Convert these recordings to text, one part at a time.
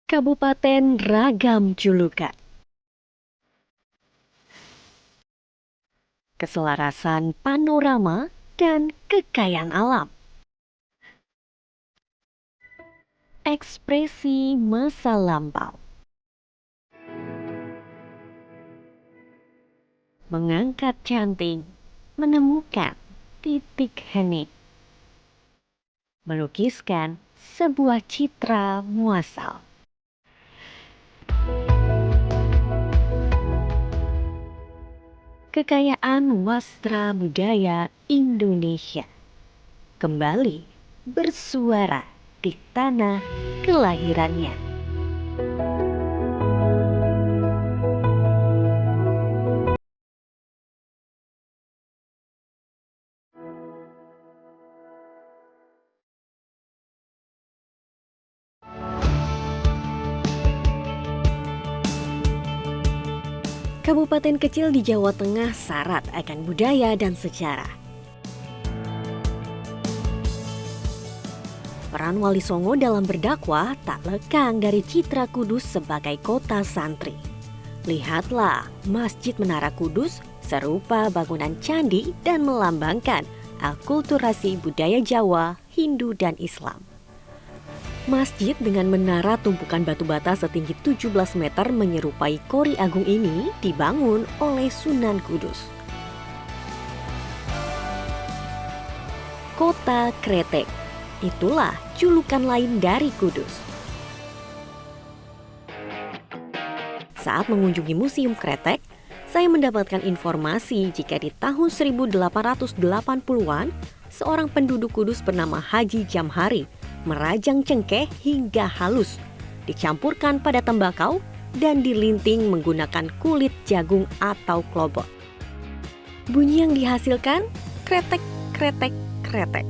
Kabupaten ragam julukan. Keselarasan panorama dan kekayaan alam. Ekspresi masa lampau. Mengangkat cantik, menemukan titik hening. Melukiskan sebuah citra muasal. Kekayaan wastra budaya Indonesia kembali bersuara di tanah kelahirannya. Kabupaten kecil di Jawa Tengah syarat akan budaya dan sejarah. Peran Wali Songo dalam berdakwah tak lekang dari citra Kudus sebagai kota santri. Lihatlah Masjid Menara Kudus serupa bangunan candi dan melambangkan akulturasi budaya Jawa, Hindu, dan Islam. Masjid dengan menara tumpukan batu bata setinggi 17 meter menyerupai Kori Agung ini dibangun oleh Sunan Kudus. Kota Kretek, itulah julukan lain dari Kudus. Saat mengunjungi Museum Kretek, saya mendapatkan informasi jika di tahun 1880-an, seorang penduduk Kudus bernama Haji Jamhari merajang cengkeh hingga halus, dicampurkan pada tembakau dan dilinting menggunakan kulit jagung atau klobot. Bunyi yang dihasilkan kretek, kretek, kretek.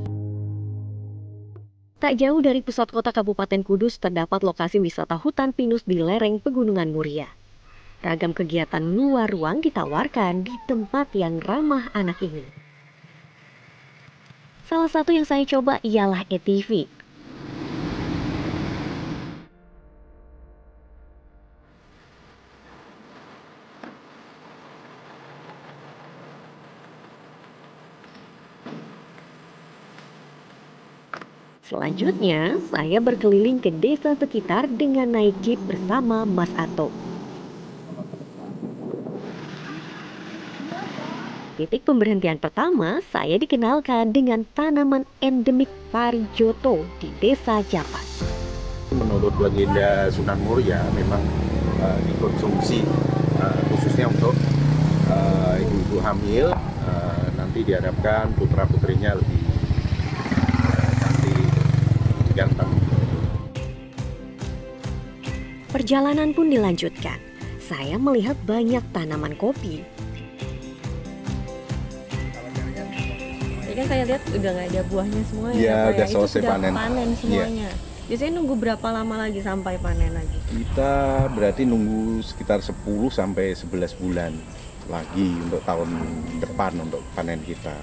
Tak jauh dari pusat kota Kabupaten Kudus terdapat lokasi wisata hutan pinus di lereng Pegunungan Muria. Ragam kegiatan luar ruang ditawarkan di tempat yang ramah anak ini. Salah satu yang saya coba ialah ATV. Selanjutnya, saya berkeliling ke desa sekitar dengan naik jeep bersama Mas Ato. Titik pemberhentian pertama, saya dikenalkan dengan tanaman endemik Parijoto di desa Japat. Menurut legenda Sunan Muria, memang dikonsumsi khususnya untuk ibu-ibu hamil, nanti diharapkan putra-putrinya lebih cantik, ganteng. Perjalanan pun dilanjutkan. Saya melihat banyak tanaman kopi. Kan saya lihat udah nggak ada buahnya semuanya. Iya, Pak, udah itu selesai sudah panen. panen semuanya. Biasanya nunggu berapa lama lagi sampai panen lagi? Kita berarti nunggu sekitar 10 sampai 11 bulan lagi untuk tahun depan untuk panen kita.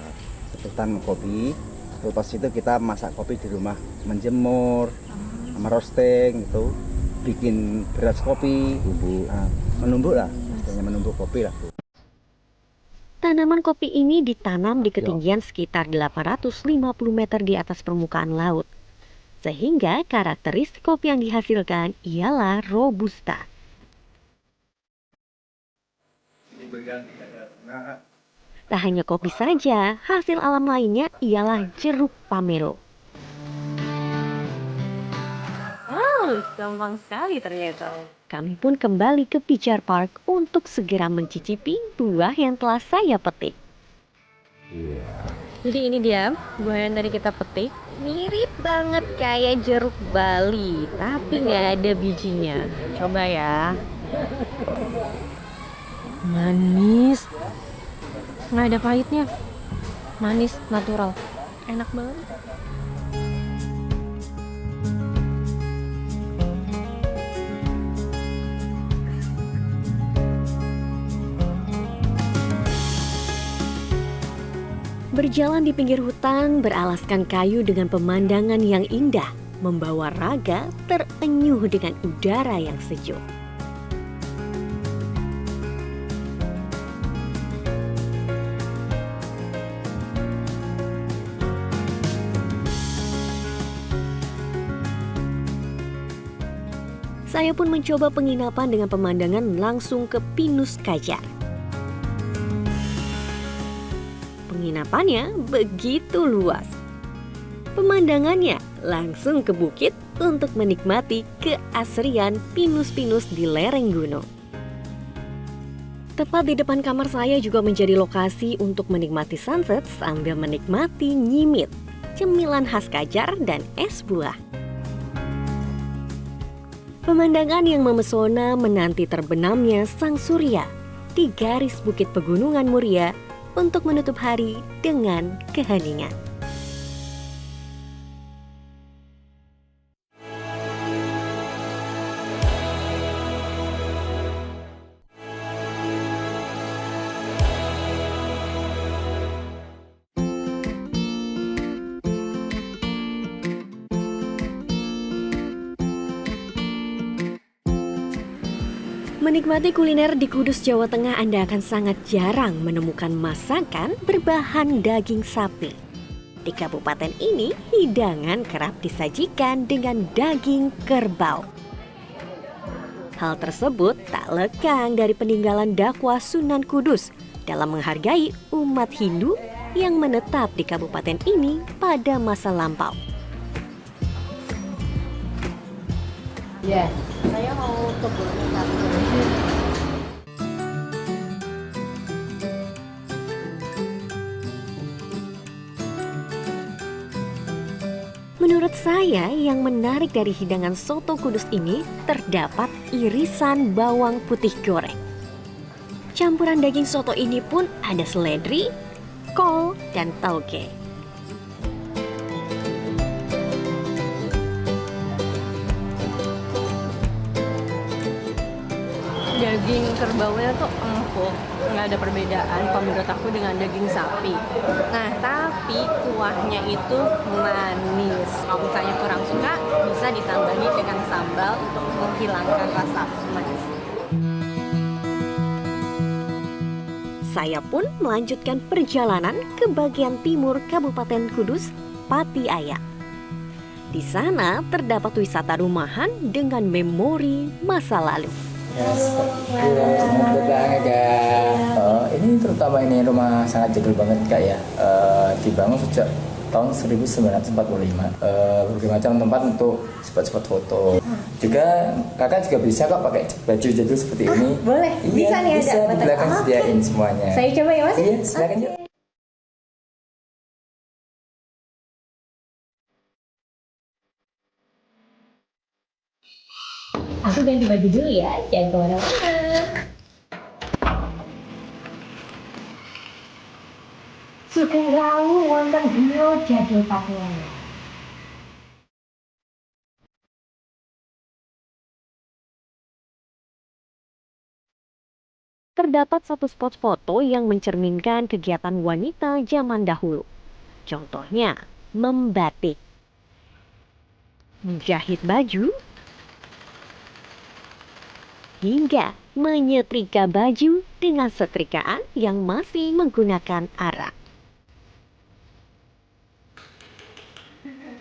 Hutan kopi, lepas itu kita masak kopi di rumah, menjemur, sama roasting gitu, bikin beras kopi, menumbuk lah, istilahnya menumbuk kopi lah. Tanaman kopi ini ditanam di ketinggian sekitar 850 meter di atas permukaan laut. Sehingga karakteristik kopi yang dihasilkan ialah Robusta. Tak hanya kopi saja, hasil alam lainnya ialah jeruk pamelo. Gampang sekali ternyata. Kami pun kembali ke Pijar Park untuk segera mencicipi buah yang telah saya petik. Jadi ini dia buah yang tadi kita petik. Mirip banget kayak jeruk Bali, tapi nggak ada bijinya. Coba ya. Manis, nggak ada pahitnya. Manis, natural, enak banget. Berjalan di pinggir hutan beralaskan kayu dengan pemandangan yang indah membawa raga terenyuh dengan udara yang sejuk. Saya pun mencoba penginapan dengan pemandangan langsung ke Pinus Kajar. Penginapannya begitu luas. Pemandangannya langsung ke bukit untuk menikmati keasrian pinus-pinus di lereng gunung. Tepat di depan kamar saya juga menjadi lokasi untuk menikmati sunset sambil menikmati nyimit, cemilan khas Kajar dan es buah. Pemandangan yang memesona menanti terbenamnya sang surya di garis bukit pegunungan Muria untuk menutup hari dengan keheningan. Menikmati kuliner di Kudus, Jawa Tengah, Anda akan sangat jarang menemukan masakan berbahan daging sapi. Di kabupaten ini, hidangan kerap disajikan dengan daging kerbau. Hal tersebut tak lekang dari peninggalan dakwah Sunan Kudus dalam menghargai umat Hindu yang menetap di kabupaten ini pada masa lampau. Ya, saya mau ke Boronegoro. Menurut saya, yang menarik dari hidangan soto Kudus ini terdapat irisan bawang putih goreng. Campuran daging soto ini pun ada seledri, kol, dan tauge. Daging kerbaunya tuh empuk, nggak ada perbedaan kalau menurut aku dengan daging sapi. Nah, tapi kuahnya itu manis. Kalau misalnya kurang suka, bisa ditambahi dengan sambal untuk menghilangkan rasa manis. Saya pun melanjutkan perjalanan ke bagian timur Kabupaten Kudus, Pati Ayam. Di sana terdapat wisata rumahan dengan memori masa lalu. Selamat datang Kak. Ini terutama ini rumah sangat jadul banget Kak ya. Dibangun sejak tahun 1945. Berbagai macam tempat untuk spot-spot foto. Juga Kakak juga bisa kok pakai baju jadul seperti ini. Boleh, Iya, bisa nih bisa, ada. di belakang sediain semuanya. Saya coba ya Mas. Iya, silakan yuk. Aku ganti baju dulu ya, jangan kemana-mana. Suka rawu wonten beliau jadul pakaian. Terdapat satu spot foto yang mencerminkan kegiatan wanita zaman dahulu. Contohnya, membatik, menjahit baju, hingga menyetrika baju dengan setrikaan yang masih menggunakan arang.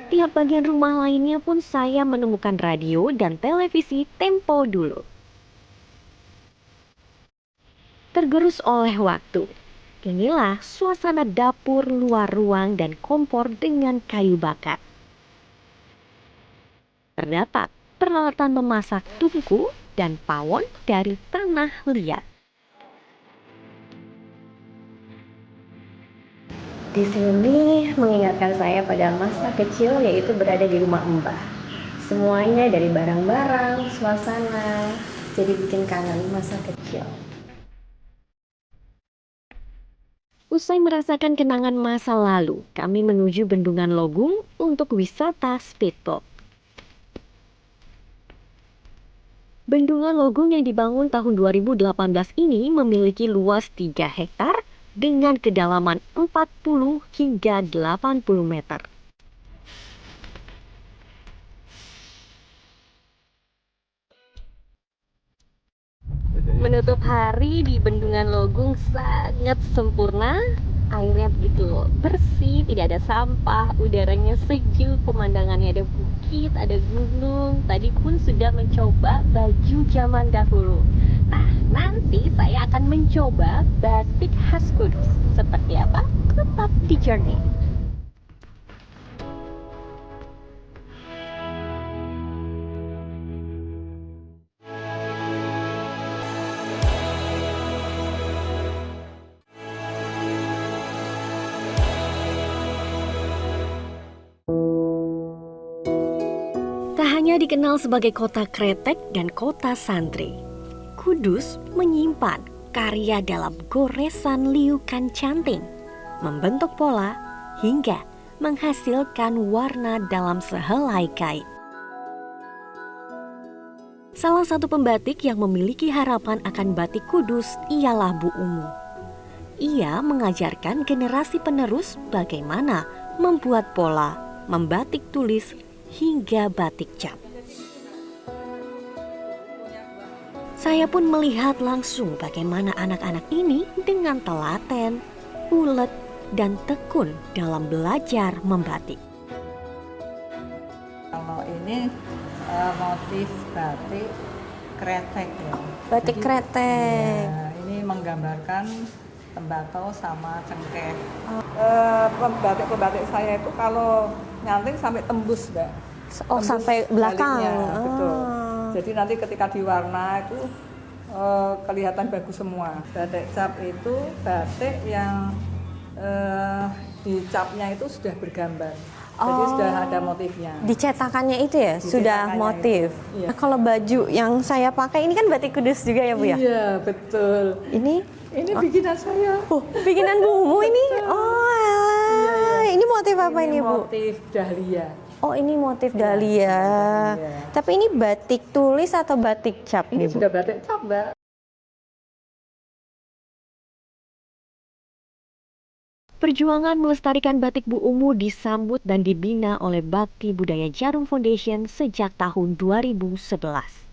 Tiap bagian rumah lainnya pun saya menemukan radio dan televisi tempo dulu. Tergerus oleh waktu, inilah suasana dapur luar ruang dan kompor dengan kayu bakar. Terdapat peralatan memasak tungku dan pawon dari tanah liat. Di sini mengingatkan saya pada masa kecil, yaitu berada di rumah Mbah. Semuanya dari barang-barang, suasana, jadi bikin kangen masa kecil. Usai merasakan kenangan masa lalu, kami menuju Bendungan Logung untuk wisata speedboat. Bendungan Logung yang dibangun tahun 2018 ini memiliki luas 3 hektar dengan kedalaman 40 hingga 80 meter. menutup hari di Bendungan Logung sangat sempurna. Airnya begitu bersih, tidak ada sampah, udaranya sejuk, pemandangannya ada bukit, ada gunung. Tadi pun sudah mencoba baju zaman dahulu. Nah, nanti saya akan mencoba batik khas Kudus. Seperti apa? Tetap di Journey. Tak hanya dikenal sebagai kota kretek dan kota santri, Kudus menyimpan karya dalam goresan liukan canting, membentuk pola hingga menghasilkan warna dalam sehelai kain. Salah satu pembatik yang memiliki harapan akan batik Kudus ialah Bu Umu. Ia mengajarkan generasi penerus bagaimana membuat pola, membatik tulis, hingga batik cap. Saya pun melihat langsung bagaimana anak-anak ini dengan telaten, ulet, dan tekun dalam belajar membatik. Kalau ini motif batik kretek ya. Batik Jadi, kretek. ya, ini menggambarkan tembakau sama cengkeh. Pembatik saya itu kalau nyanting sampai tembus, Mbak. Oh, Tembus sampai belakang. baliknya, betul. Ah. Jadi nanti ketika diwarna itu kelihatan bagus semua. Batik cap itu batik yang di capnya itu sudah bergambar. Jadi sudah ada motifnya. Dicetakannya itu ya, sudah Dicetakannya motif. itu, iya. Nah, kalau baju yang saya pakai ini kan batik Kudus juga ya Bu ya? Iya, betul. Ini Bikinan saya. bikinan Bu Umu ini. Oh, alah. Ini motif apa ini Bu? Motif dahlia. Oh, ini motif dahlia. Iya. Tapi ini batik tulis atau batik cap Ini nih Bu? sudah batik cap, Mbak. Perjuangan melestarikan batik Bu Umu disambut dan dibina oleh Bakti Budaya Jarum Foundation sejak tahun 2011.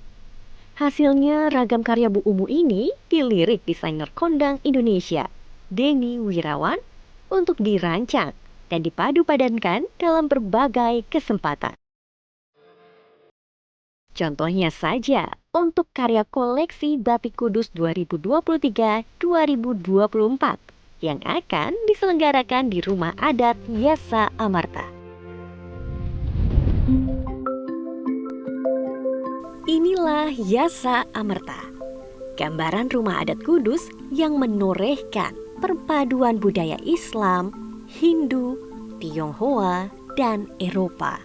Hasilnya, ragam karya Bu Umu ini dilirik desainer kondang Indonesia, Denny Wirawan, untuk dirancang dan dipadu-padankan dalam berbagai kesempatan. Contohnya saja untuk karya koleksi Batik Kudus 2023-2024 yang akan diselenggarakan di Rumah Adat Yasa Amarta. Inilah Yasa Amarta, gambaran rumah adat Kudus yang menorehkan perpaduan budaya Islam, Hindu, Tionghoa, dan Eropa.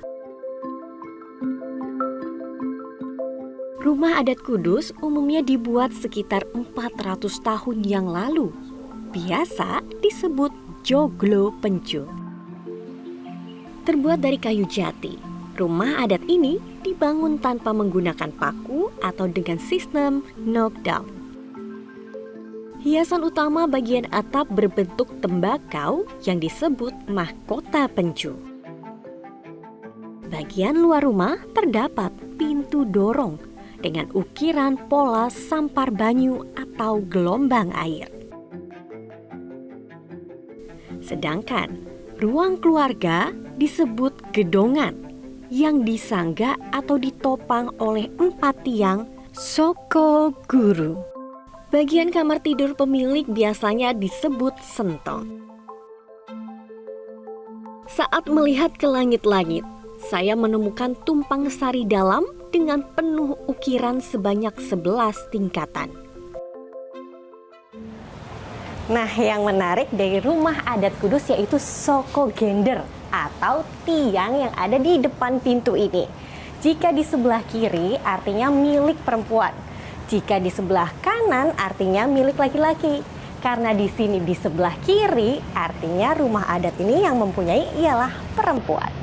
Rumah adat Kudus umumnya dibuat sekitar 400 tahun yang lalu. Biasa disebut joglo pencu. Terbuat dari kayu jati, rumah adat ini dibangun tanpa menggunakan paku atau dengan sistem knockdown. Hiasan utama bagian atap berbentuk tembakau yang disebut mahkota pencu. Bagian luar rumah terdapat pintu dorong dengan ukiran pola sampar banyu atau gelombang air. Sedangkan ruang keluarga disebut gedongan yang disangga atau ditopang oleh 4 tiang soko guru. Bagian kamar tidur pemilik biasanya disebut sentong. Saat melihat ke langit-langit, saya menemukan tumpang sari dalam dengan penuh ukiran sebanyak 11 tingkatan. Nah, yang menarik dari rumah adat Kudus yaitu soko gender atau tiang yang ada di depan pintu ini. Jika di sebelah kiri artinya milik perempuan. Jika di sebelah kanan artinya milik laki-laki. Karena di sini di sebelah kiri artinya rumah adat ini yang mempunyai ialah perempuan.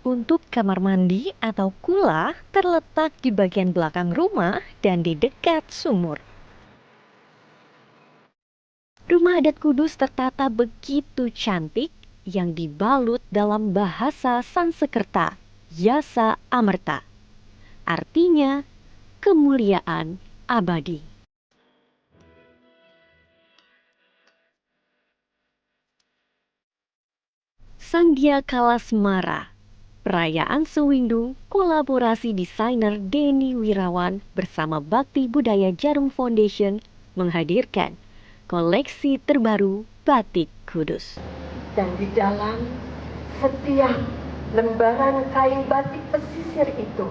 Untuk kamar mandi atau kula terletak di bagian belakang rumah dan di dekat sumur. Rumah adat Kudus tertata begitu cantik yang dibalut dalam bahasa Sanskerta, Yasa Amerta. Artinya, kemuliaan abadi. Sangdia Kalasmara, perayaan sewindu kolaborasi desainer Denny Wirawan bersama Bakti Budaya Jarum Foundation menghadirkan koleksi terbaru batik Kudus. Dan di dalam setiap lembaran kain batik pesisir itu,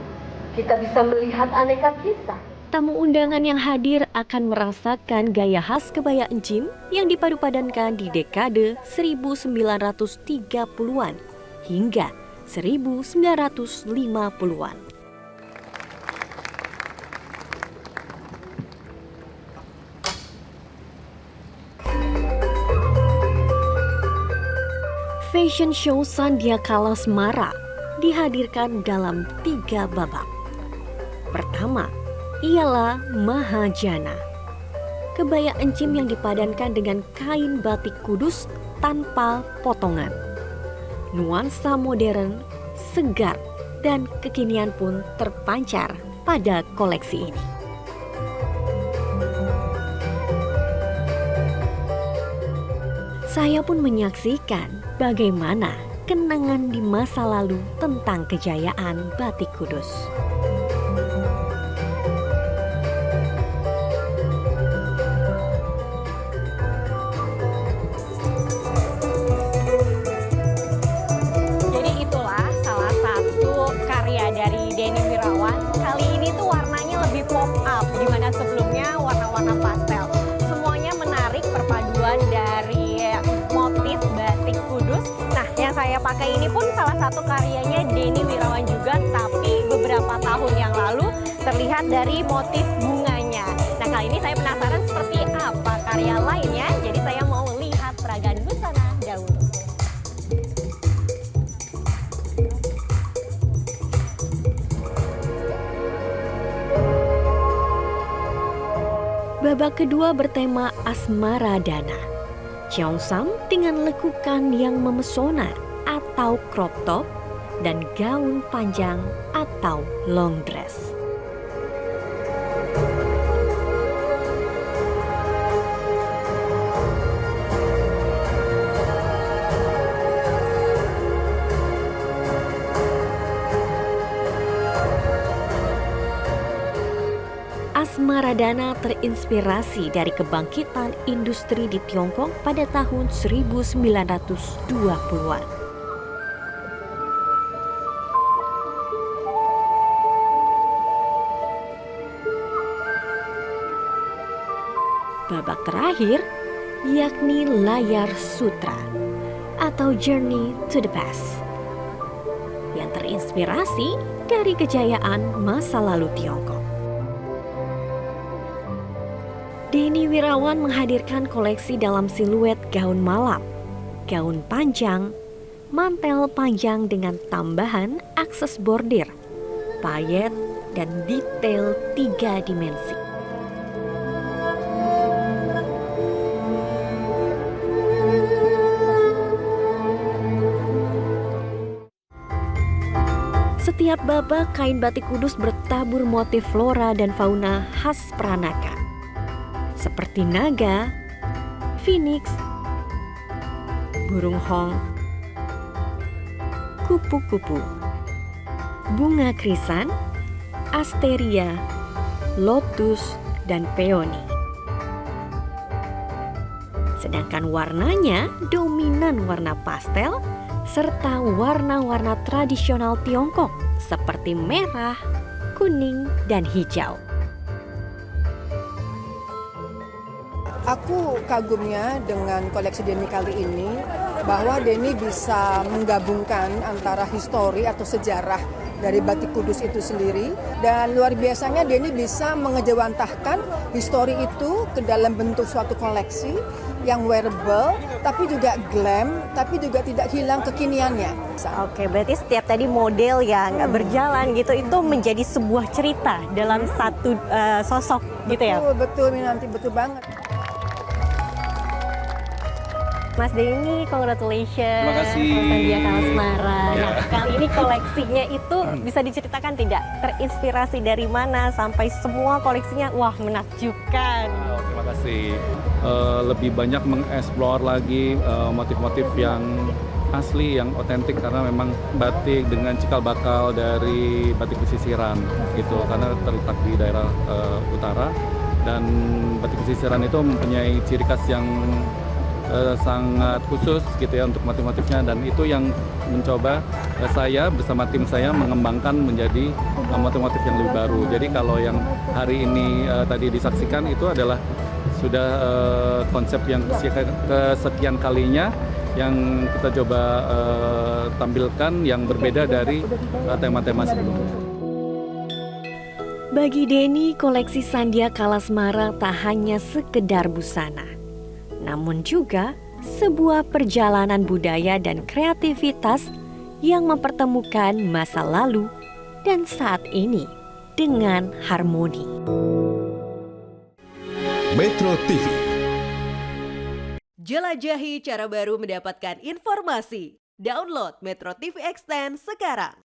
kita bisa melihat aneka kisah. Tamu undangan yang hadir akan merasakan gaya khas kebaya encim yang dipadu-padankan di dekade 1930-an hingga 1950-an. Fashion show Sangdia Kalasmara dihadirkan dalam 3 babak. Pertama, ialah Mahajana, kebaya encim yang dipadankan dengan kain batik Kudus tanpa potongan. Nuansa modern, segar, dan kekinian pun terpancar pada koleksi ini. Saya pun menyaksikan bagaimana kenangan di masa lalu tentang kejayaan batik Kudus. Sebelumnya warna-warna pastel. Semuanya menarik perpaduan dari motif batik Kudus. Nah, yang saya pakai ini pun salah satu karyanya Denny Wirawan juga, tapi beberapa tahun yang lalu terlihat dari motif bunganya. Nah, kali ini saya penasaran seperti apa karya lainnya, jadi saya mau lihat peragaan busana dahulu. Babak kedua bertema Asmara Dana. Cheongsam dengan lekukan yang memesona atau crop top dan gaun panjang atau long dress. Asmaradana terinspirasi dari kebangkitan industri di Tiongkok pada tahun 1920-an. Babak terakhir yakni layar sutra atau Journey to the Past yang terinspirasi dari kejayaan masa lalu Tiongkok. Denny Wirawan menghadirkan koleksi dalam siluet gaun malam, gaun panjang, mantel panjang dengan tambahan akses bordir, payet, dan detail 3 dimensi. Setiap babak kain batik Kudus bertabur motif flora dan fauna khas Peranakan, seperti naga, phoenix, burung hong, kupu-kupu, bunga krisan, asteria, lotus, dan peony. Sedangkan warnanya dominan warna pastel serta warna-warna tradisional Tiongkok seperti merah, kuning, dan hijau. Aku kagumnya dengan koleksi Denny kali ini bahwa Denny bisa menggabungkan antara histori atau sejarah dari batik Kudus itu sendiri, dan luar biasanya Denny bisa mengejawantahkan histori itu ke dalam bentuk suatu koleksi yang wearable tapi juga glam, tapi juga tidak hilang kekiniannya. Oke, berarti setiap tadi model yang berjalan gitu itu menjadi sebuah cerita dalam satu sosok gitu ya? Betul, Minanti, betul banget. Mas Denny, congratulations. Terima kasih. Sandia Kalasmara. Ya. Nah, kali ini koleksinya itu bisa diceritakan tidak? Terinspirasi dari mana sampai semua koleksinya wah menakjubkan. Terima kasih. Lebih banyak mengeksplor lagi motif-motif yang asli, yang otentik, karena memang batik dengan cikal bakal dari batik pesisiran gitu, karena terletak di daerah utara, dan batik pesisiran itu mempunyai ciri khas yang sangat khusus gitu ya untuk motif-motifnya, dan itu yang mencoba saya bersama tim saya mengembangkan menjadi motif-motif yang lebih baru. Jadi kalau yang hari ini tadi disaksikan itu adalah sudah konsep yang kesekian kalinya yang kita coba tampilkan yang berbeda dari tema-tema sebelumnya. Bagi Denny, koleksi Sandia Kalasmara tak hanya sekedar busana, namun juga sebuah perjalanan budaya dan kreativitas yang mempertemukan masa lalu dan saat ini dengan harmoni. Metro TV. Jelajahi cara baru mendapatkan informasi. Download Metro TV Extend sekarang.